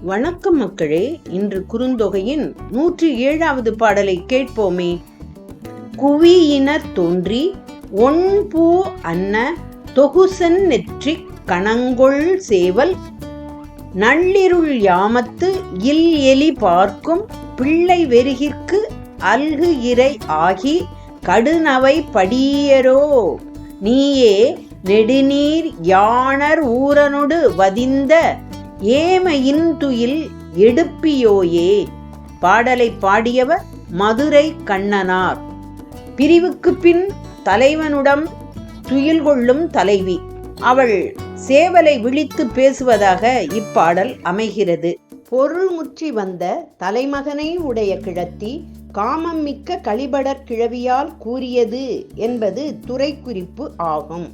வணக்கம் மக்களே. இன்று குறுந்தொகையின் 107வது பாடலை கேட்போமே. குவியினர் தோன்றி ஒன்பூ அன்ன தொகுசன் நெற்றிக் கணங்கொள் சேவல் நள்ளிருள் யாமத்து இல் எலி பார்க்கும் பிள்ளை வெறுகிற்கு அல்கு இறை ஆகி கடுநவை படியரோ நீயே நெடுநீர் யாணர் ஊரனொடு வதிந்த ஏமையின் துயில் எடுப்பியோயே. பாடலை பாடியவர் மதுரை கண்ணனார். பிரிவுக்கு பின் தலைவனுடன் துயில் கொள்ளும் தலைவி. அவள் சேவலை விழித்து பேசுவதாக இப்பாடல் அமைகிறது. பொருள் முற்றி வந்த தலைமகனை உடைய கிழத்தி காமம் மிக்க கழிபடற் கிழவியால் கூறியது என்பது துறை குறிப்பு ஆகும்.